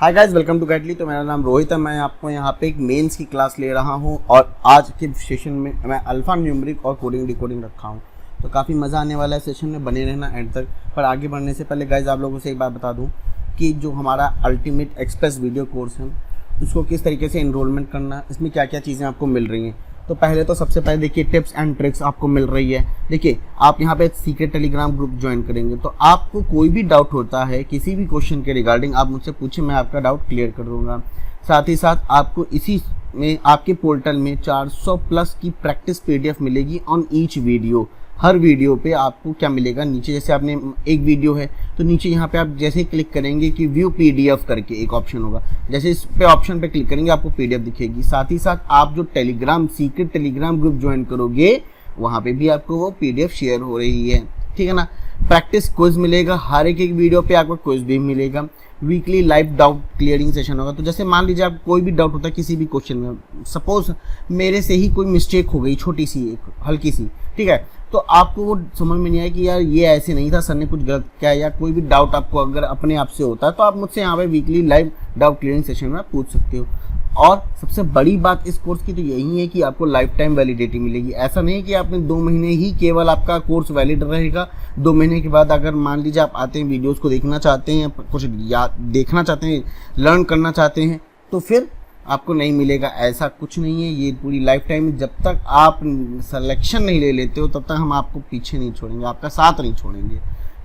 Hi guys, welcome to Guidely. तो मेरा नाम रोहित है। मैं आपको यहाँ पे एक मेंस की क्लास ले रहा हूँ और आज के सेशन में मैं अल्फा न्यूमेरिक और कोडिंग डिकोडिंग रखा हूँ। तो काफ़ी मज़ा आने वाला है सेशन में, बने रहना एंड तक। पर आगे बढ़ने से पहले गाइस आप लोगों से एक बात बता दूँ कि जो हमारा अल्टीमेट एक्सप्रेस वीडियो कोर्स है उसको किस तरीके से इनरोलमेंट करना, इसमें क्या क्या चीज़ें आपको मिल रही हैं। तो पहले तो सबसे पहले देखिए टिप्स एंड ट्रिक्स आपको मिल रही है। देखिए आप यहाँ पे सीक्रेट टेलीग्राम ग्रुप ज्वाइन करेंगे तो आपको कोई भी डाउट होता है किसी भी क्वेश्चन के रिगार्डिंग आप मुझसे पूछें, मैं आपका डाउट क्लियर कर दूंगा। साथ ही साथ आपको इसी में आपके पोर्टल में 400 प्लस की प्रैक्टिस पीडीएफ मिलेगी on each video. Her video पे आपको क्या मिलेगा, नीचे जैसे आपने एक वीडियो है तो नीचे यहाँ पे आप जैसे ही क्लिक करेंगे कि व्यू पीडीएफ करके एक ऑप्शन होगा, जैसे इस पे ऑप्शन पे क्लिक करेंगे आपको पीडीएफ दिखेगी। साथ ही साथ आप जो Telegram secret Telegram group join करोगे वहाँ पे भी आपको वो पीडीएफ शेयर हो रही है, ठीक है ना। प्रैक्टिस क्विज मिलेगा, हर एक वीडियो पे आपको क्विज भी मिलेगा। Weekly live doubt clearing session होगा। तो जैसे मान लीजिए आपको कोई भी डाउट होता है किसी भी क्वेश्चन में, सपोज मेरे से ही कोई मिस्टेक हो गई छोटी सी एक हल्की सी, ठीक है, तो आपको वो समझ में नहीं आया कि यार ये ऐसे नहीं था, सर ने कुछ गलत किया, या कोई भी डाउट आपको अगर अपने आप से होता है तो आप मुझसे यहाँ पे weekly live doubt clearing session में पूछ सकते हो। और सबसे बड़ी बात इस कोर्स की तो यही है कि आपको लाइफ टाइम वैलिडिटी मिलेगी। ऐसा नहीं है कि आपने 2 महीने ही केवल आपका कोर्स वैलिड रहेगा। 2 महीने के बाद अगर मान लीजिए आप आते हैं, वीडियोस को देखना चाहते हैं, कुछ याद देखना चाहते हैं, लर्न करना चाहते हैं, तो फिर आपको नहीं मिलेगा। ऐसा कुछ नहीं है, ये पूरी लाइफ टाइम जब तक आप सिलेक्शन नहीं ले लेते हो तब तक हम आपको पीछे नहीं छोड़ेंगे, आपका साथ नहीं छोड़ेंगे,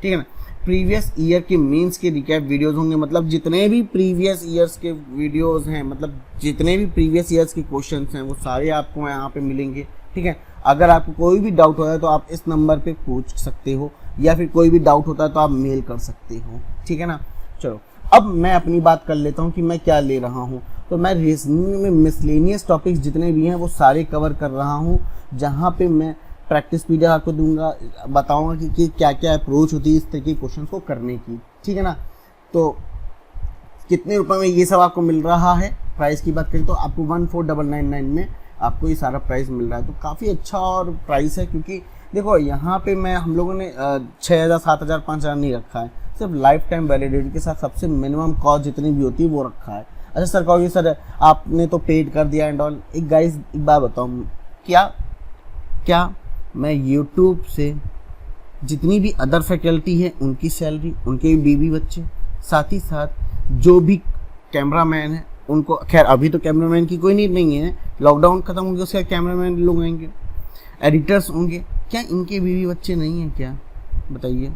ठीक है ना। प्रीवियस ईयर के मीन्स के रिकैप वीडियोस होंगे, मतलब जितने भी प्रीवियस ईयर्स के वीडियोस हैं, मतलब जितने भी प्रीवियस ईयर्स के क्वेश्चंस हैं वो सारे आपको यहाँ पे मिलेंगे, ठीक है। अगर आपको कोई भी डाउट होता है तो आप इस नंबर पे पूछ सकते हो, या फिर कोई भी डाउट होता है तो आप मेल कर सकते हो, ठीक है ना। चलो अब मैं अपनी बात कर लेता हूँ कि मैं क्या ले रहा हूँ। तो मैं रीजनिंग में मिसलेनियस टॉपिक्स जितने भी हैं वो सारे कवर कर रहा हूँ, जहाँ पे मैं प्रैक्टिस पीडीएफ आपको दूंगा, बताऊंगा कि क्या क्या अप्रोच होती है इस तरह के क्वेश्चन को करने की, ठीक है ना। तो कितने रुपए में ये सब आपको मिल रहा है, प्राइस की बात करें तो आपको 14,999 में आपको ये सारा प्राइस मिल रहा है। तो काफ़ी अच्छा और प्राइस है, क्योंकि देखो यहाँ पे हम लोगों ने 6,000 7,000 5,000 नहीं रखा है, सिर्फ लाइफ टाइम वैलिडिटी के साथ सबसे मिनिमम कॉस्ट जितनी भी होती है वो रखा है। अच्छा सर कहोगे सर आपने तो पेड कर दिया एंड ऑल। एक गाइस एक बात बताऊँ, क्या मैं यूट्यूब से जितनी भी अदर फैकल्टी है उनकी सैलरी, उनके बीवी बच्चे, साथ ही साथ जो भी कैमरामैन है उनको, खैर अभी तो कैमरामैन की कोई नीड नहीं है, लॉकडाउन खत्म हो गया उसके बाद कैमरामैन लोग आएंगे, एडिटर्स होंगे, क्या इनके बीवी बच्चे नहीं हैं क्या? बताइए,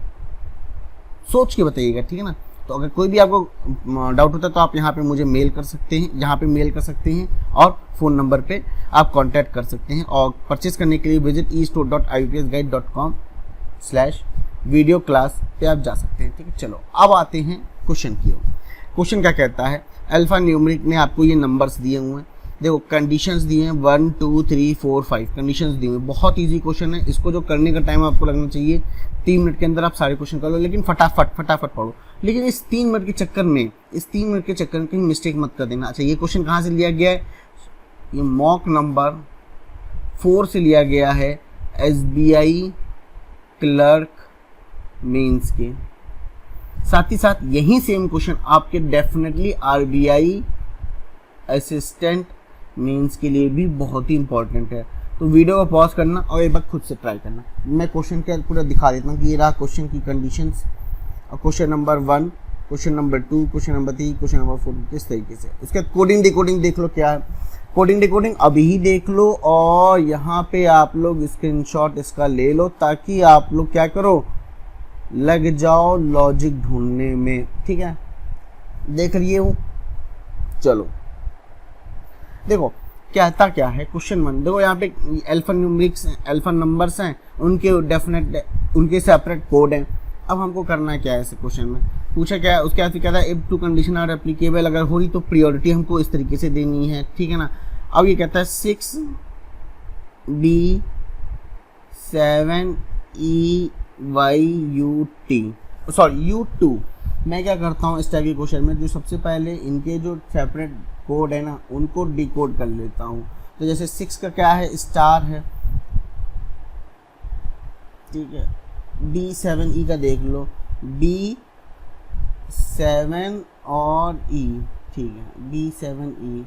सोच के बताइएगा, ठीक है ना। तो अगर कोई भी आपको डाउट होता है तो आप यहाँ पे मुझे मेल कर सकते हैं, यहाँ पे मेल कर सकते हैं और फ़ोन नंबर पे आप कांटेक्ट कर सकते हैं। और परचेज करने के लिए विजिट e-store.iupsguide.com/वीडियो क्लास पे आप जा सकते हैं, ठीक है। चलो अब आते हैं क्वेश्चन की ओर। क्वेश्चन क्या कहता है, अल्फा न्यूमेरिक ने आपको ये नंबर्स दिए हुए हैं, देखो कंडीशंस दिए हैं 1 2 3 4 5 कंडीशंस दिए हुए हैं। बहुत इजी क्वेश्चन है, इसको जो करने का टाइम आपको लगना चाहिए 3 मिनट के अंदर आप सारे क्वेश्चन कर लो, लेकिन फटाफट पढ़ो। लेकिन इस 3 मिनट के चक्कर में कहीं मिस्टेक मत कर देना। अच्छा ये क्वेश्चन कहाँ से लिया गया है, ये मॉक नंबर 4 से लिया गया है, SBI क्लर्क मेंस के। साथ ही साथ यही सेम क्वेश्चन आपके डेफिनेटली RBI असिस्टेंट मेंस के लिए भी बहुत ही इंपॉर्टेंट है। तो वीडियो को पॉज करना और एक बार खुद से ट्राई करना। मैं क्वेश्चन के पूरा दिखा देता हूँ कि ये रहा क्वेश्चन की कंडीशंस, और question number 1, question number 2, question number 3, question number 4 किस तरीके से। उसके बाद कोडिंग डिकोडिंग देख लो क्या है, कोडिंग डिकोडिंग अभी ही देख लो, और यहाँ पे आप लोग स्क्रीनशॉट इसका ले लो ताकि आप लोग क्या करो, लग जाओ लॉजिक ढूंढने में, ठीक है। देख लिए हूँ, चलो देखो क्या है क्वेश्चन 1। देखो यहाँ पे अल्फा न्यूमेरिक्स अल्फा नंबर्स हैं, उनके डेफिनेट उनके सेपरेट कोड हैं। अब हमको करना क्या है, ऐसे क्वेश्चन में पूछा क्या है, उसके बाद क्या था, if two condition are applicable, अगर हो रही तो प्रियोरिटी हमको इस तरीके से देनी है, ठीक है ना। अब ये कहता है 6B7EYUT सॉरी U2। मैं क्या करता हूँ इस टाइप के क्वेश्चन में, जो सबसे पहले इनके जो सेपरेट कोड है ना उनको डिकोड कर लेता हूँ। तो जैसे 6 का क्या है, स्टार है, ठीक है। D7E का देख लो, D7 और ई, ठीक है, B7E,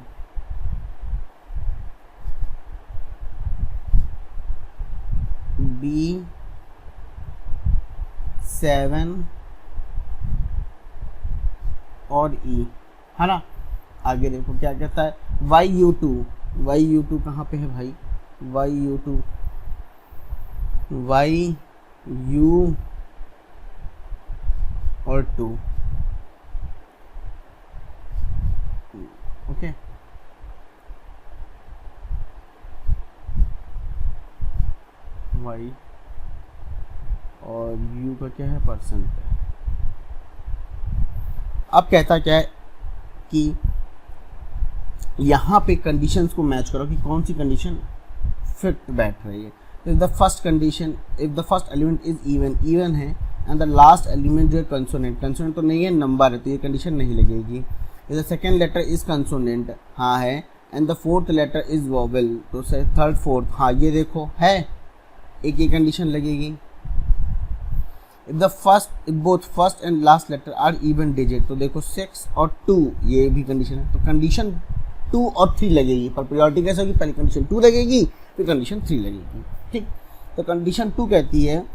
B7 और ई, है ना। आगे देखो क्या कहता है, YU2 कहाँ पे है भाई, YU2 और 2, ओके। Y और U का क्या है, परसेंट है। अब कहता क्या है कि यहाँ पे कंडीशंस को मैच करो कि कौन सी कंडीशन फिट बैठ रही है। If the first condition, if the first element is even है एंड द लास्ट एलिमेंट जो है कंसोनेंट तो नहीं है, नंबर है, तो ये कंडीशन नहीं लगेगी। If the second letter is consonant, हाँ है, and the fourth letter is vowel, तो थर्ड फोर्थ, हाँ ये देखो है, एक ये कंडीशन लगेगी। If both first and last letter are even digit, तो देखो 6 और 2, ये भी कंडीशन है, तो कंडीशन 2 और 3 लगेगी। पर प्रायोरिटी कैसे होगी, पहले कंडीशन 2 लगेगी फिर कंडीशन 3 लगेगी, ठीक। तो कंडीशन 2 कहती है,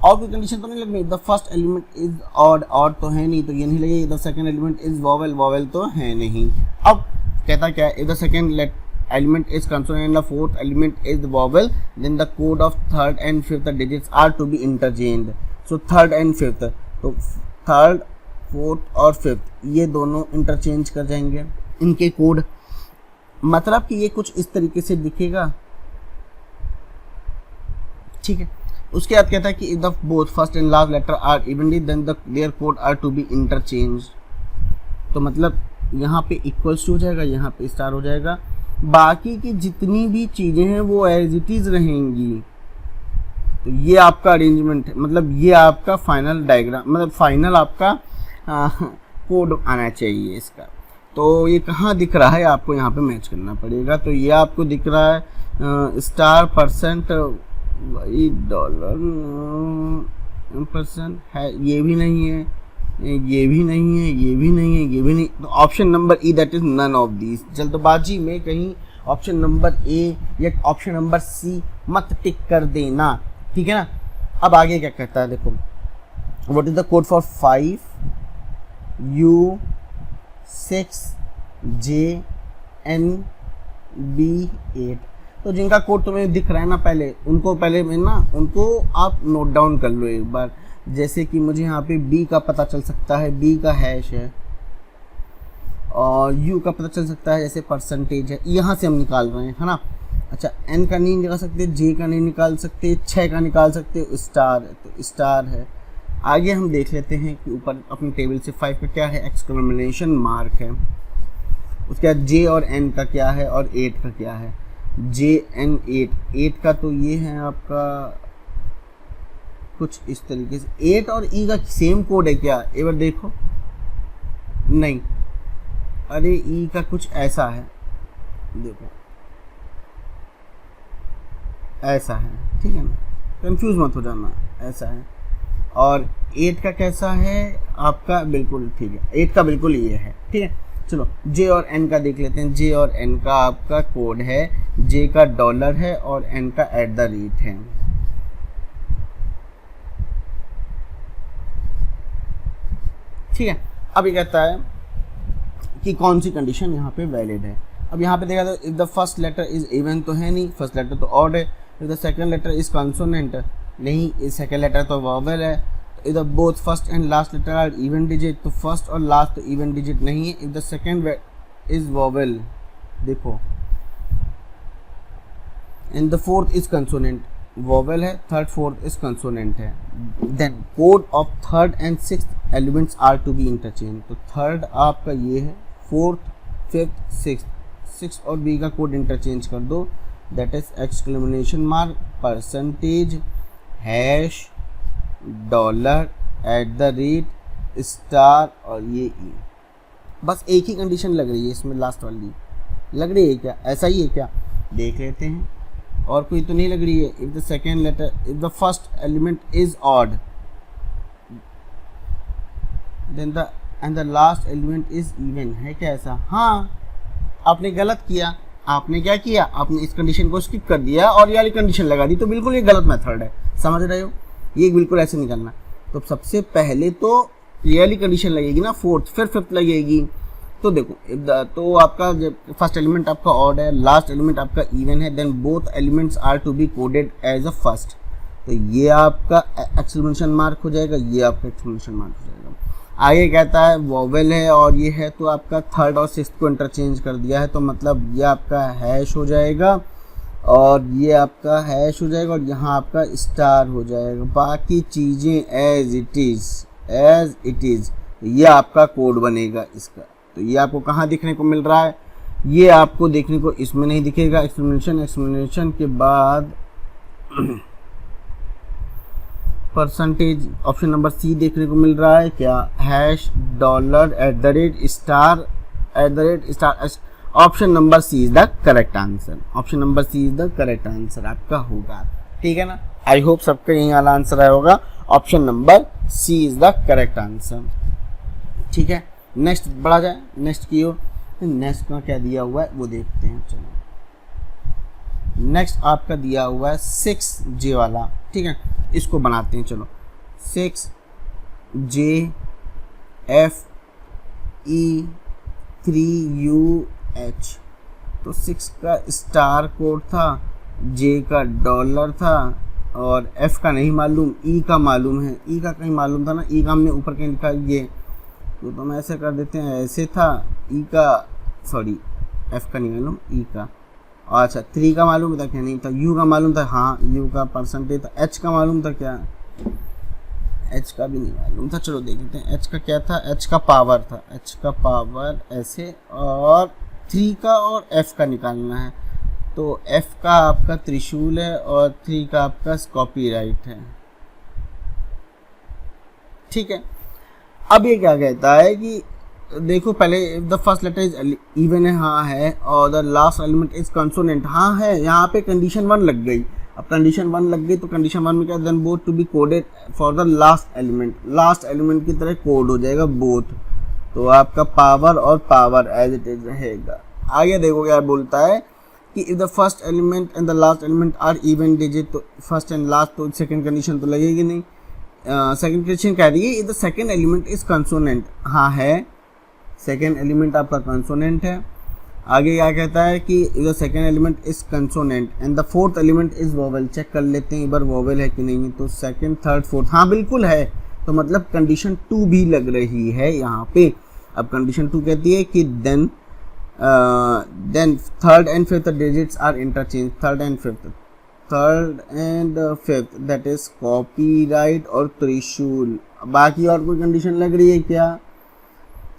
और कोई कंडीशन तो नहीं लगनी, the first element is odd तो है नहीं, तो ये नहीं लगेगी। The second element is vowel तो है नहीं। अब कहता क्या है, if the second element is consonant and the fourth element is vowel, then the code of third and fifth digits are to be interchanged. So third and fifth, तो third, fourth और fifth ये दोनों interchange कर जाएंगे इनके code. मतलब कि ये कुछ इस तरीके से दिखेगा, ठीक है। उसके बाद कहता है कि if the both first and last letter are evenly then their code are to be interchanged। तो मतलब यहाँ पे इक्वल्स टू हो जाएगा, यहाँ पे स्टार हो जाएगा, बाकी की जितनी भी चीज़ें हैं वो एज इट इज़ रहेंगी। तो ये आपका अरेंजमेंट है, मतलब ये आपका फाइनल डायग्राम, मतलब फाइनल आपका कोड आना चाहिए इसका। तो ये कहाँ दिख रहा है, आपको यहाँ पे मैच करना पड़ेगा। तो ये आपको दिख रहा है स्टार परसेंट $, परसेंट है, ये भी नहीं है, ये भी नहीं है, ये भी नहीं है, ये भी नहीं। तो option number E, that is none of these. जल्दबाजी में कहीं ऑप्शन नंबर ए या ऑप्शन नंबर सी मत टिक कर देना, ठीक है ना। अब आगे क्या कहता है, देखो, what is the code for 5 U 6 J N B 8। तो जिनका कोड तुम्हें दिख रहा है ना, पहले उनको आप नोट डाउन कर लो एक बार। जैसे कि मुझे यहाँ पे B का पता चल सकता है, B का हैश है, और U का पता चल सकता है जैसे परसेंटेज है, यहाँ से हम निकाल रहे हैं, है ना। अच्छा, N का नहीं निकाल सकते, J का नहीं निकाल सकते, 6 का निकाल सकते, स्टार है तो स्टार है। आगे हम देख लेते हैं कि ऊपर अपनी टेबल से 5 का क्या है, एक्सक्लेमेशन मार्क है। उसके बाद J और N का क्या है और 8 का क्या है। JN 8 का तो ये है आपका कुछ इस तरीके से। 8 और E का सेम कोड है क्या, एक बार देखो, नहीं, अरे E का कुछ ऐसा है, देखो ऐसा है, ठीक है ना, कंफ्यूज मत हो जाना, ऐसा है। और 8 का कैसा है आपका, बिल्कुल ठीक है, 8 का बिल्कुल ये है, ठीक है। चलो J और N का देख लेते हैं। J और N का आपका कोड है, J का $, है और N का @ है। ठीक है। अब ये कहता है कि कौन सी कंडीशन यहाँ पे वैलिड है। अब यहाँ पे देखा तो if the first letter is even तो है नहीं, फर्स्ट लेटर तो ऑड है। If the second letter is consonant, नहीं, इस सेकंड लेटर तो वोवेल है। If the both first and last letter are even digit, तो फर्स्ट और लास्ट तो इवन डिजिट नहीं है। If the second is vowel, देखो, and the fourth is consonant, vowel है, थर्ड फोर्थ इज कंसोनेंट है। Then code of third and sixth elements are to be interchange, तो third आपका ये है, फोर्थ, फिफ्थ, सिक्स और बी का code interchange कर दो, that is exclamation mark, percentage, hash, $, star और ये ई। बस एक ही कंडीशन लग रही है इसमें, लास्ट वाली लग रही है क्या, ऐसा ही है क्या, देख लेते हैं। और कोई तो नहीं लग रही है। If the second letter, if the first element is odd, then the end the last element is even, है क्या ऐसा? हाँ, आपने गलत किया। आपने क्या किया, आपने इस कंडीशन को स्किप कर दिया और ये वाली कंडीशन लगा दी, तो बिल्कुल ये गलत मेथड है, समझ रहे हो? ये बिल्कुल ऐसे नहीं करना। तो सबसे पहले तो ये वाली कंडीशन लगेगी ना, फोर्थ, फिर फिफ्थ लगेगी। तो देखो, तो आपका जब फर्स्ट एलिमेंट आपका ऑड है, लास्ट एलिमेंट आपका इवन है, then both elements are to be coded as a first. तो ये आपका एक्सक्लेमेशन मार्क हो जाएगा, ये आपका एक्सक्लेमेशन मार्क हो जाएगा। आगे कहता है वोवेल है और ये है, तो आपका थर्ड और सिक्स्थ को इंटरचेंज कर दिया है, तो मतलब ये आपका हैश हो जाएगा और ये आपका हैश हो जाएगा और यहाँ आपका स्टार हो जाएगा। बाकी चीज़ें एज इट इज़ ये आपका कोड बनेगा इसका। तो ये आपको कहाँ देखने को मिल रहा है? ये आपको देखने को इसमें नहीं दिखेगा। एक्सप्लेनेशन के बाद परसेंटेज ऑप्शन नंबर सी देखने को मिल रहा है। क्या? Hash dollar @ star. Option number C is the correct answer. Option number C is the correct answer आपका होगा, ठीक है ना? आई होप सबका यही वाला आंसर आया होगा। Option number C is the correct answer, ठीक है। नेक्स्ट बढ़ा जाए, नेक्स्ट की ओर। नेक्स्ट का क्या दिया हुआ है वो देखते हैं। चलो, नेक्स्ट आपका दिया हुआ है 6J वाला, ठीक है, इसको बनाते हैं। चलो, 6JFE3UH। तो 6 का स्टार कोड था, J का डॉलर था और F का नहीं मालूम, E का मालूम है। E का कहीं मालूम था ना, E का हमने ऊपर कहीं लिखा ये, तो हम ऐसे कर देते हैं, ऐसे था। E का, सॉरी F का नहीं मालूम, E का। अच्छा, 3 का मालूम था क्या? नहीं था। U का मालूम था, हाँ U का परसेंटेज था। H का मालूम था क्या? H का भी नहीं मालूम था। चलो देख लेते हैं H का क्या था। H का पावर था, H का पावर ऐसे, और 3 का और F का निकालना है। तो F का आपका त्रिशूल है और 3 का आपका कॉपीराइट है, ठीक है। अब ये क्या कहता है कि देखो, पहले the first letter is even है, हाँ है, और the last element is consonant, हाँ है। यहाँ पे कंडीशन 1 लग गई। अब कंडीशन 1 लग गई तो कंडीशन 1 में क्या, then both to be coded for the last element. Last element की तरह कोड हो जाएगा बोथ। तो आपका पावर और पावर एज इट इज रहेगा। आगे देखो क्या बोलता है कि if the first element and the last element are even digit, तो फर्स्ट एंड लास्ट, तो सेकंड कंडीशन तो लगेगी नहीं। सेकंड कंडीशन कह रही है if the second element is consonant, हाँ है, सेकेंड एलिमेंट आपका कंसोनेंट है। आगे क्या कहता है कि the second element is consonant and the fourth element is vowel. Check कर लेते हैं एक बार वोवेल है कि नहीं। तो सेकेंड, थर्ड, फोर्थ, हाँ बिल्कुल है। तो मतलब कंडीशन 2 भी लग रही है यहाँ पे। अब कंडीशन 2 कहती है कि then third and fifth digits are interchange. Third and fifth that is copyright और त्रिशूल। बाकी और कोई कंडीशन लग रही है क्या?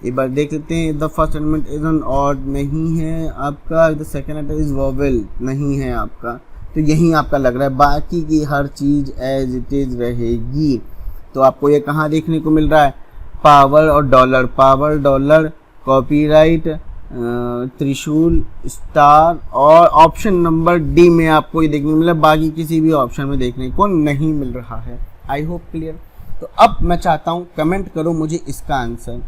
एक बार देख लेते हैं। The first element is an odd, नहीं है आपका। The second element is vowel, नहीं है आपका। तो यही आपका लग रहा है, बाकी की हर चीज़ एज इट इज रहेगी। तो आपको ये कहाँ देखने को मिल रहा है? पावर और डॉलर, पावर डॉलर, कॉपीराइट, त्रिशूल, स्टार, और ऑप्शन नंबर डी में आपको ये देखने को मिला। बाकी किसी भी ऑप्शन में देखने को नहीं मिल रहा है। I hope clear. तो अब मैं चाहता हूँ कमेंट करो मुझे इसका आंसर।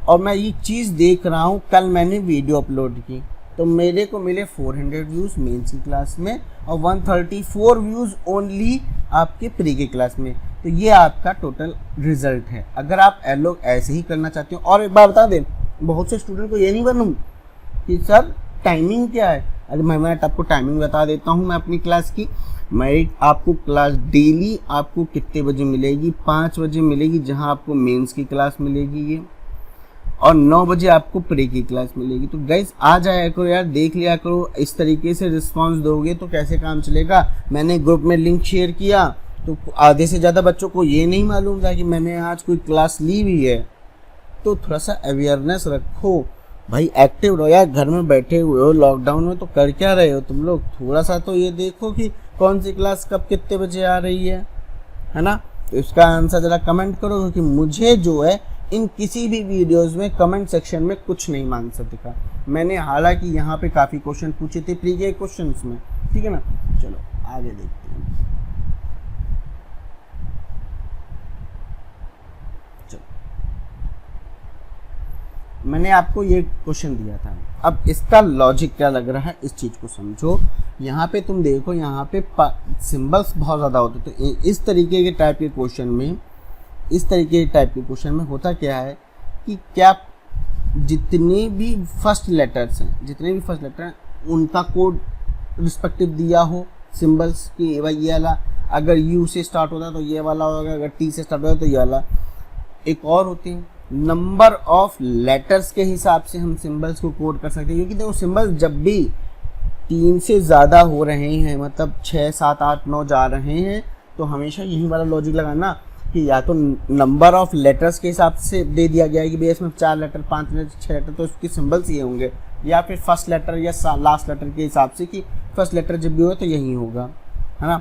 और मैं ये चीज़ देख रहा हूँ, कल मैंने वीडियो अपलोड की तो मेरे को मिले 400 व्यूज़ मेंस की क्लास में और 134 व्यूज़ ओनली आपके प्री की क्लास में। तो ये आपका टोटल रिजल्ट है। अगर आप लोग ऐसे ही करना चाहते हो, और एक बार बता दें, बहुत से स्टूडेंट को ये नहीं बनूँ कि सर टाइमिंग क्या है। अरे मैं आपको टाइमिंग बता देता हूँ मैं अपनी क्लास की। मैं आपको क्लास डेली आपको कितने बजे मिलेगी? 5 बजे मिलेगी, जहाँ आपको मेंस की क्लास मिलेगी ये, और 9 बजे आपको प्री की क्लास मिलेगी। तो गाइस आ जाया करो यार, देख लिया करो। इस तरीके से रिस्पांस दोगे तो कैसे काम चलेगा। मैंने ग्रुप में लिंक शेयर किया तो आधे से ज़्यादा बच्चों को ये नहीं मालूम था कि मैंने आज कोई क्लास ली हुई है। तो थोड़ा सा अवेयरनेस रखो भाई, एक्टिव रहो यार। घर में बैठे हुए हो लॉकडाउन में, तो कर क्या रहे हो तुम लोग? थोड़ा सा तो ये देखो कि कौन सी क्लास कब कितने बजे आ रही है ना। तो इसका आंसर ज़रा कमेंट करो, क्योंकि मुझे जो है इन किसी भी वीडियोस में कमेंट सेक्शन में कुछ नहीं आंसर दिखा। मैंने हालांकि यहाँ पे काफ़ी क्वेश्चन पूछे थे प्री के क्वेश्चंस में, ठीक है ना। चलो आगे देखते हैं। चलो मैंने आपको ये क्वेश्चन दिया था। अब इसका लॉजिक क्या लग रहा है इस चीज़ को समझो। यहाँ पे तुम देखो, यहाँ पे सिंबल्स बहुत ज़्यादा होते, तो इस तरीके के टाइप के क्वेश्चन में, होता क्या है कि क्या जितने भी फर्स्ट लेटर्स हैं उनका कोड रिस्पेक्टिव दिया हो सिंबल्स की, भाई ये वाला अगर यू से स्टार्ट होता है तो ये वाला होगा, अगर टी से स्टार्ट होता है तो ये वाला। एक और होती है नंबर ऑफ लेटर्स के हिसाब से हम सिंबल्स को कोड कर सकते हैं, क्योंकि देखो सिंबल्स जब भी 3 से ज़्यादा हो रहे हैं, मतलब 6, 7, 8, 9 जा रहे हैं, तो हमेशा यही वाला लॉजिक लगाना कि या तो नंबर ऑफ लेटर्स के हिसाब से दे दिया गया है कि भैया इसमें 4 लेटर, 5 लेटर, 6 लेटर, तो इसके सिंबल्स ये होंगे, या फिर फर्स्ट लेटर या लास्ट लेटर के हिसाब से कि फर्स्ट लेटर जब भी हो तो यही होगा, है ना।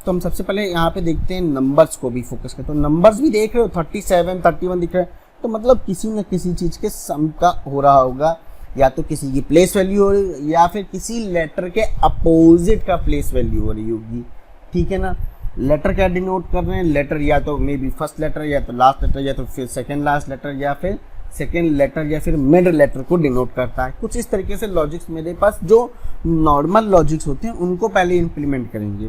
तो हम सबसे पहले यहाँ पे देखते हैं नंबर्स को भी फोकस करते हैं। तो नंबर्स भी देख रहे हो 37, 31 दिख रहे हैं, तो मतलब किसी न किसी चीज़ के सम का हो रहा होगा, या तो किसी की प्लेस वैल्यू हो रही है या फिर किसी लेटर के अपोजिट का प्लेस वैल्यू हो रही होगी, ठीक है ना। लेटर क्या डिनोट कर रहे हैं, लेटर या तो मे बी फर्स्ट लेटर, या तो लास्ट लेटर, या तो फिर सेकेंड लास्ट लेटर, या फिर सेकेंड लेटर, या फिर मिड लेटर को डिनोट करता है। कुछ इस तरीके से लॉजिक्स मेरे पास जो नॉर्मल लॉजिक्स होते हैं उनको पहले इम्प्लीमेंट करेंगे,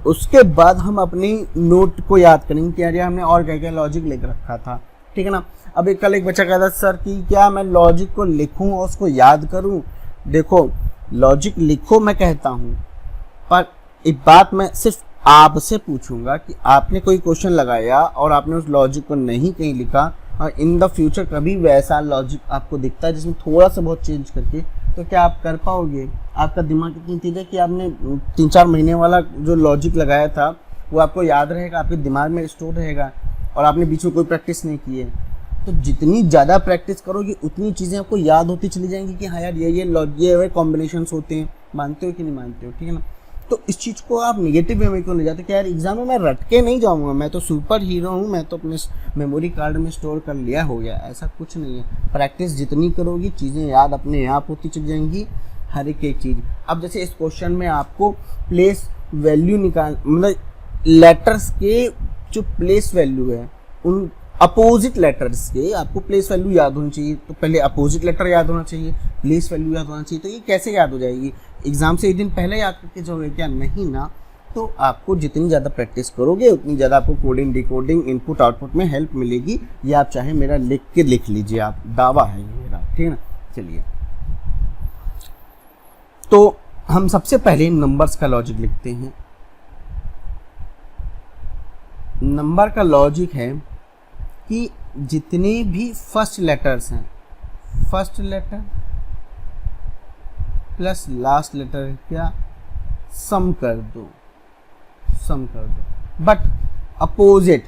उसके बाद हम अपनी नोट को याद करेंगे कि यार हमने और क्या क्या लॉजिक लिख रखा था, ठीक है ना। अब कल एक बच्चा कहता सर कि क्या मैं लॉजिक को लिखूं और उसको याद करूं। देखो लॉजिक लिखो मैं कहता हूं, पर एक बात मैं सिर्फ आपसे पूछूंगा कि आपने कोई क्वेश्चन लगाया और आपने उस लॉजिक को नहीं कहीं लिखा, और इन द फ्यूचर कभी वैसा लॉजिक आपको दिखता है जिसमें थोड़ा सा बहुत चेंज करके, तो क्या आप कर पाओगे। आपका दिमाग इतनी तेज है कि आपने 3-4 महीने वाला जो लॉजिक लगाया था वो आपको याद रहेगा, आपके दिमाग में स्टोर रहेगा, और आपने बीच में कोई प्रैक्टिस नहीं की है। तो जितनी ज़्यादा प्रैक्टिस करोगे उतनी चीज़ें आपको याद होती चली जाएंगी कि हाँ यार ये कॉम्बिनेशंस होते हैं। मानते हो कि नहीं मानते हो, ठीक है ना। तो इस चीज़ को आप नेगेटिव वे में क्यों ले जाते कि यार एग्जाम में मैं रट के नहीं जाऊँगा, मैं तो सुपर हीरो हूँ, मैं तो अपने मेमोरी कार्ड में स्टोर कर लिया, हो गया। ऐसा कुछ नहीं है। प्रैक्टिस जितनी करोगी चीज़ें याद अपने आप होती चली जाएंगी, हर एक चीज़। अब जैसे इस क्वेश्चन में आपको प्लेस वैल्यू मतलब लेटर्स के जो प्लेस वैल्यू है उन अपोजिट लेटर्स के आपको प्लेस वैल्यू याद होनी चाहिए। तो पहले अपोजिट लेटर याद होना चाहिए, प्लेस वैल्यू याद होना चाहिए। तो ये कैसे याद हो जाएगी, एग्जाम से एक दिन पहले याद करके जाओगे क्या, नहीं ना। तो आपको जितनी ज़्यादा प्रैक्टिस करोगे उतनी ज़्यादा आपको कोडिंग डिकोडिंग इनपुट आउटपुट में हेल्प मिलेगी। ये आप चाहे मेरा लिख लीजिए, आप दावा है ये मेरा, ठीक है ना। चलिए, तो हम सबसे पहले नंबर्स का लॉजिक लिखते हैं। नंबर का लॉजिक है कि जितने भी फर्स्ट लेटर्स हैं, first letter plus last letter क्या सम कर दो, बट अपोजिट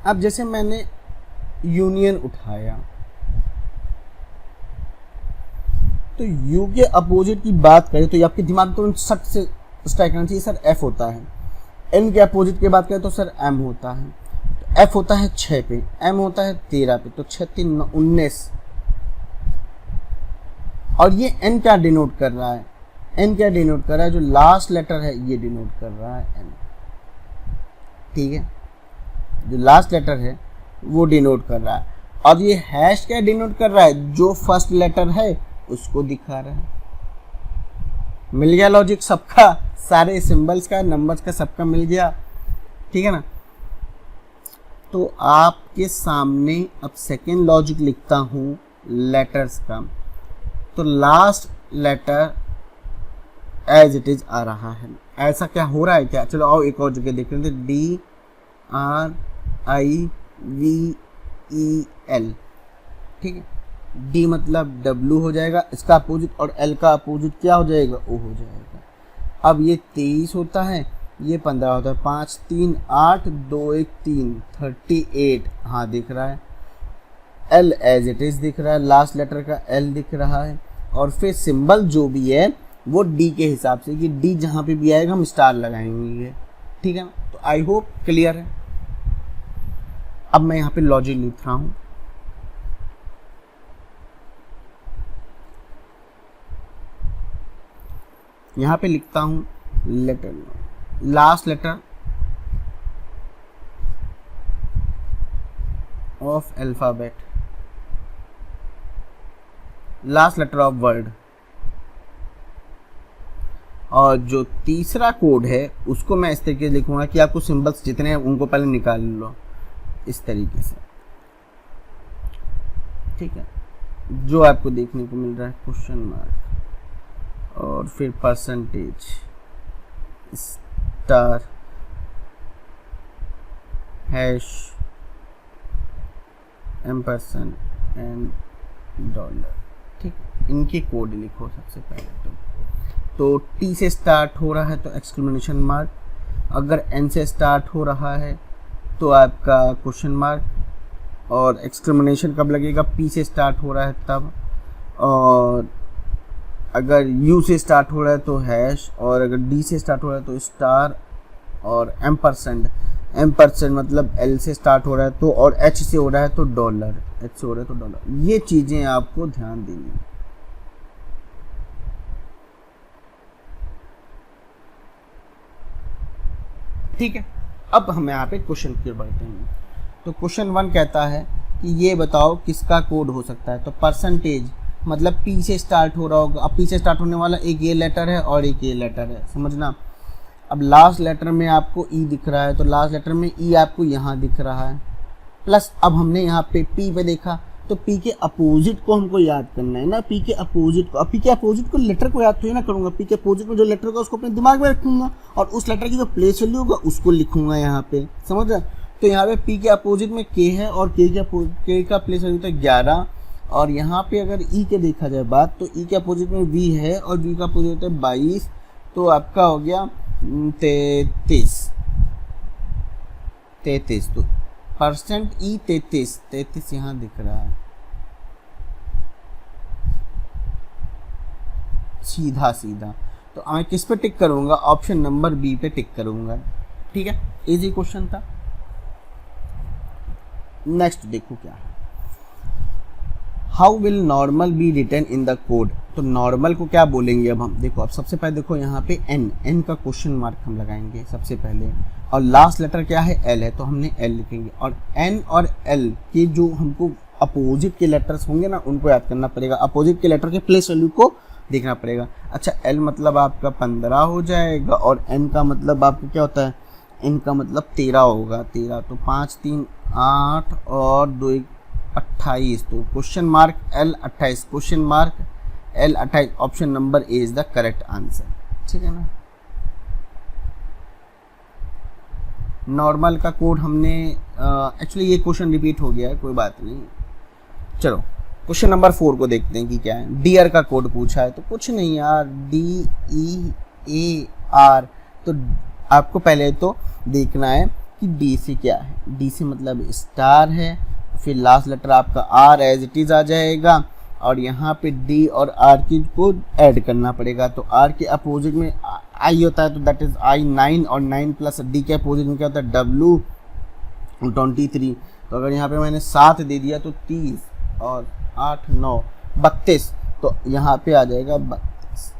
अब जैसे मैंने यूनियन उठाया, तो यू के अपोजिट की बात करें तो आपके दिमाग तो सट से स्ट्राइक करना चाहिए, सर एफ होता है। एन के अपोजिट की बात करें तो सर एम होता है। तो एफ होता है 6 पे, एम होता है 13 पे, तो 6 3 9 19। और ये एन क्या डिनोट कर रहा है, एन क्या डिनोट कर रहा है, जो लास्ट लेटर है ये डिनोट कर रहा है एन, ठीक है। जो लास्ट लेटर है वो डिनोट कर रहा है। और ये हैश क्या डिनोट कर रहा है, जो फर्स्ट लेटर है उसको दिखा रहा है। मिल गया लॉजिक सबका, सारे सिंबल्स का, नंबर्स का, सबका मिल गया, ठीक है ना। तो आपके सामने अब सेकेंड लॉजिक लिखता हूं लेटर्स का। तो last letter as it is आ रहा है। ऐसा क्या हो रहा है क्या, चलो आओ एक और जगह देख लेते हैं। DRIVEL, ठीक है। डी मतलब W हो जाएगा इसका अपोजिट, और L का अपोजिट क्या हो जाएगा, O हो जाएगा। अब ये 23 होता है, ये 15 होता है, 5 3 8 2 1 3 38, हाँ दिख रहा है। L एज इट इज दिख रहा है, लास्ट लेटर का L दिख रहा है। और फिर सिंबल जो भी है वो D के हिसाब से, कि D जहाँ पे भी आएगा हम स्टार लगाएंगे, ठीक है ना। तो आई होप क्लियर है। अब मैं यहाँ पे लॉजिक लिख रहा हूँ। यहाँ पे लिखता हूँ letter, last letter of alphabet, last letter of word. और जो तीसरा कोड है उसको मैं इस तरीके से लिखूंगा कि आपको सिंबल्स जितने हैं उनको पहले निकाल लो इस तरीके से, ठीक है। जो आपको देखने को मिल रहा है क्वेश्चन मार्क और फिर percentage, star, hash, ampersand and dollar, ठीक। इनके कोड लिखो सबसे पहले तो टी से स्टार्ट हो रहा है तो एक्सक्लेमेशन मार्क, अगर एन से स्टार्ट हो रहा है तो आपका क्वेश्चन मार्क, और एक्सक्लेमेशन कब लगेगा, पी से स्टार्ट हो रहा है तब, और अगर यू से स्टार्ट हो रहा है तो हैश, और अगर डी से स्टार्ट हो रहा है तो स्टार, और एम्परसेंड, एम्परसेंड मतलब एल से स्टार्ट हो रहा है तो, और एच से हो रहा है तो डॉलर, एच से हो रहा है तो डॉलर। ये चीज़ें आपको ध्यान देनी है। ठीक है, अब हम यहाँ पे क्वेश्चन की ओर बढ़ते हैं। तो क्वेश्चन 1 कहता है कि ये बताओ किसका कोड हो सकता है। तो परसेंटेज मतलब पी से स्टार्ट हो रहा होगा। अब पी से स्टार्ट होने वाला एक ये लेटर है और एक ये लेटर है, समझना। अब लास्ट लेटर में आपको ई दिख रहा है तो लास्ट लेटर में ई आपको यहाँ दिख रहा है, प्लस अब हमने यहाँ पे पी पे देखा तो पी के अपोजिट को हमको याद करना है ना, पी के अपोजिट को। अब पी के अपोजिट को लेटर को याद तो ना करूँगा, पी के अपोजिट में जो लेटर होगा उसको अपने दिमाग में रखूँगा और उस लेटर की जो प्लेस वैल्यू होगा उसको लिखूँगा यहाँ पे, समझ रहे। तो यहाँ पे पी के अपोजिट में के है और के का प्लेस वैल्यू था 11, और यहाँ पे अगर ई के देखा जाए बात तो ई के अपोजिट में वी है और वी का अपोजिट होता है 22, तो आपका हो गया 33। तो परसेंट ई 33 यहाँ दिख रहा है सीधा सीधा। तो मैं किस पे टिक करूंगा, ऑप्शन नंबर बी पे टिक करूंगा, ठीक है। इजी क्वेश्चन था। नेक्स्ट देखो क्या है, how will normal be written in the code. तो नॉर्मल को क्या बोलेंगे अब हम, देखो अब सबसे पहले देखो यहाँ पे एन का क्वेश्चन मार्क हम लगाएंगे सबसे पहले, और लास्ट लेटर क्या है एल है तो हमने एल लिखेंगे, और एन और एल के जो हमको अपोजिट के लेटर्स होंगे ना उनको याद करना पड़ेगा, अपोजिट के लेटर के प्लेस वैल्यू को देखना पड़ेगा। अच्छा एल मतलब आपका 15 हो जाएगा और एन का मतलब आपको क्या होता है, एन का मतलब 13 होगा, 13 तो 5 3 8 और 2 1 28, तो question mark L 28, question mark L 28, option number A is the correct answer, ठीक है ना। नॉर्मल का कोड हमने एक्चुअली ये क्वेश्चन रिपीट हो गया है, कोई बात नहीं। चलो क्वेश्चन नंबर 4 को देखते हैं कि क्या है। डियर का कोड पूछा है तो कुछ नहीं यार, DEAR। तो आपको पहले तो देखना है कि डी से क्या है, डी से मतलब स्टार है, फिर लास्ट लेटर आपका आर एज इट इज आ जाएगा, और यहाँ पे डी और आर की को ऐड करना पड़ेगा। तो आर के अपोजिट में आई होता है तो दैट इज आई 9, और 9 प्लस डी के अपोजिट में क्या होता है W 23। तो अगर यहाँ पे मैंने 7 दे दिया तो 30 और 8 9 32, तो यहाँ पे आ जाएगा 32।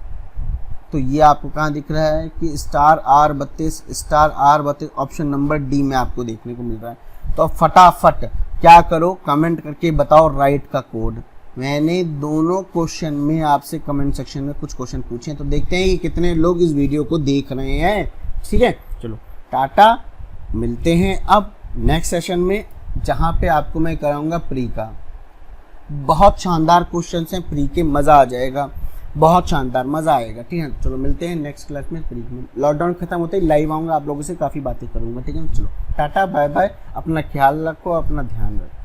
तो ये आपको कहाँ दिख रहा है कि star are 32, option number D में आपको देखने को मिल रहा है। तो फटाफट क्या करो, कमेंट करके बताओ राइट का कोड। मैंने दोनों क्वेश्चन में आपसे कमेंट सेक्शन में कुछ क्वेश्चन पूछे हैं, तो देखते हैं कि कितने लोग इस वीडियो को देख रहे हैं, ठीक है। चलो टाटा, मिलते हैं अब नेक्स्ट सेशन में जहाँ पे आपको मैं कराऊंगा प्री का। बहुत शानदार क्वेश्चन हैं प्री के, मज़ा आ जाएगा, बहुत शानदार मज़ा आएगा, ठीक है। चलो मिलते हैं नेक्स्ट क्लास में प्री में। लॉकडाउन खत्म होते ही लाइव आऊँगा, आप लोगों से काफ़ी बातें करूँगा, ठीक है। चलो टाटा बाय बाय, अपना ख्याल रखो, अपना ध्यान रखो।